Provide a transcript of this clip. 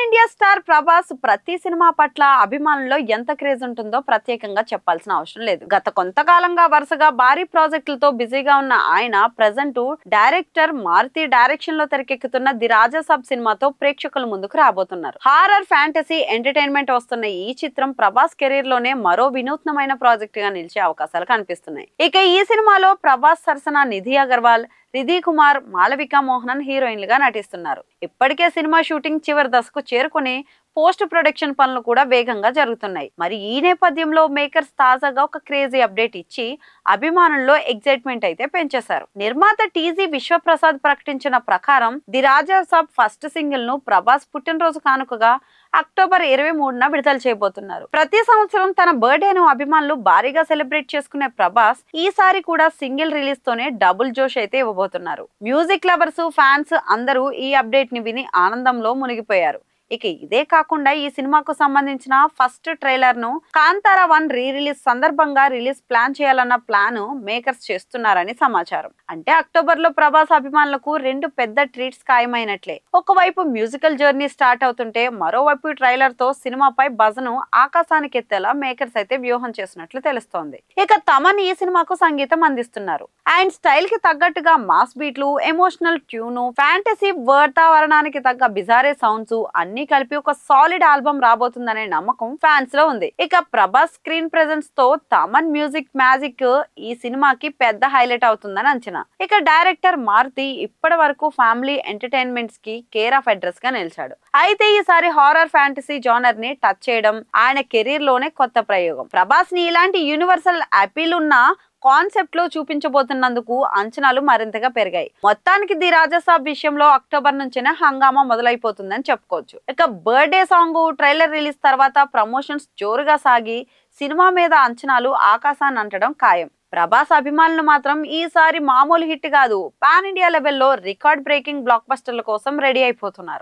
India star Prabhas ప్రతి cinema పట్ల అభిమానుల్లో ఎంత క్రేజ్ ఉంటుందో ప్రత్యేకంగా చెప్పాల్సిన అవసరం లేదు. గత కొంతకాలంగా వరుసగా భారీ ప్రాజెక్టులతో బిజీగా ఉన్న ఆయన ప్రెజెంట్ డైరెక్టర్ మారుతి డైరెక్షన్ లో తెరకెక్కుతున్న ది రాజాసాబ్ సినిమాతో ప్రేక్షకుల ముందుకు రాబోతున్నారు. హారర్ ఫ్యాంటసీ ఎంటర్టైన్మెంట్ వస్తున్న ఈ చిత్రం ప్రభాస్ కెరీర్ లోనే మరో వినూత్నమైన ప్రాజెక్ట్ గా నిలిచే అవకాశాలు కనిపిస్తున్నాయి. ఇక ఈ సినిమాలో ప్రభాస్ సరసన నిధి అగర్వాల్, రిధి కుమార్, మాళవిక మోహనన్ హీరోయిన్లుగా నటిస్తున్నారు. ఇప్పటికే సినిమా షూటింగ్ చివరి దశకు చేరుకుని పోస్ట్ ప్రొడక్షన్ పనులు కూడా వేగంగా జరుగుతున్నాయి. మరి ఈ నేపథ్యంలో మేకర్స్ తాజాగా ఒక క్రేజీ అప్డేట్ ఇచ్చి అభిమానుల్లో ఎగ్జైట్మెంట్ అయితే పెంచేశారు. నిర్మాత టీజీ విశ్వప్రసాద్ ప్రకటించిన ప్రకారం ది రాజాసాబ్ ఫస్ట్ సింగిల్ ను ప్రభాస్ పుట్టినరోజు కానుకగా అక్టోబర్ 23న విడుదల చేయబోతున్నారు. ప్రతి సంవత్సరం తన బర్త్డేను అభిమానులు భారీగా సెలబ్రేట్ చేసుకునే ప్రభాస్ ఈసారి కూడా సింగిల్ రిలీజ్ తోనే డబుల్ జోష్ అయితే ఇవ్వబోతున్నారు. మ్యూజిక్ లవర్స్, ఫ్యాన్స్ అందరూ ఈ అప్డేట్ ని విని ఆనందంలో మునిగిపోయారు. ఇక ఇదే కాకుండా ఈ సినిమాకు సంబంధించిన ఫస్ట్ ట్రైలర్ ను కాంతారా 1 రీ రిలీజ్ సందర్భంగా రిలీజ్ ప్లాన్ చేయాలన్న ప్లాన్ మేకర్స్ చేస్తున్నారని సమాచారం. అంటే అక్టోబర్ లో ప్రభాస్ అభిమానులకు రెండు పెద్ద ట్రీట్స్ ఖాయమైనట్లే. ఒకవైపు మ్యూజికల్ జర్నీ స్టార్ట్ అవుతుంటే మరోవైపు ట్రైలర్ తో సినిమాపై బజ్ ను ఆకాశానికి ఎత్తేలా మేకర్స్ అయితే వ్యూహం చేసినట్లు తెలుస్తోంది. ఇక తమన్ ఈ సినిమాకు సంగీతం అందిస్తున్నారు. అండ్ స్టైల్ కి తగ్గట్టుగా మాస్ బీట్లు, ఎమోషనల్ ట్యూన్, ఫ్యాంటసీ వాతావరణానికి తగ్గ బిజారే సౌండ్స్ అన్ని కలిపి ఒక సాలిడ్ ఆల్బమ్ రాబోతుందనే నమ్మకం ఫ్యాన్స్ లో ఉంది. ఇక ప్రభాస్ స్క్రీన్ ప్రెజెన్స్ తో తమన్ మ్యూజిక్ మ్యాజిక్ ఈ సినిమాకి పెద్ద హైలైట్ అవుతుందని అంచనా. ఇక డైరెక్టర్ మారుతి ఇప్పటి వరకు ఫ్యామిలీ ఎంటర్టైన్మెంట్స్ కి కేర్ ఆఫ్ అడ్రస్ గా నిలిచాడు. అయితే ఈసారి హారర్ ఫ్యాంటసీ జానర్ ని టచ్ చేయడం ఆయన కెరీర్ లోనే కొత్త ప్రయోగం. ప్రభాస్ ని ఇలాంటి యూనివర్సల్ అపీల్ ఉన్న కాన్సెప్ట్ లో చూపించబోతున్నందుకు అంచనాలు మరింతగా పెరిగాయి. మొత్తానికి ది రాజాసాబ్ విషయంలో అక్టోబర్ నుంచినే హంగామా మొదలైపోతుందని చెప్పుకోవచ్చు. ఇక బర్త్డే సాంగ్ ట్రైలర్ రిలీజ్ తర్వాత ప్రమోషన్స్ జోరుగా సాగి సినిమా మీద అంచనాలు ఆకాశాన్ని అంటడం ఖాయం. ప్రభాస్ అభిమానులు మాత్రం ఈసారి మామూలు హిట్ కాదు, పాన్ ఇండియా లెవెల్లో రికార్డ్ బ్రేకింగ్ బ్లాక్ బస్టర్ల కోసం రెడీ అయిపోతున్నారు.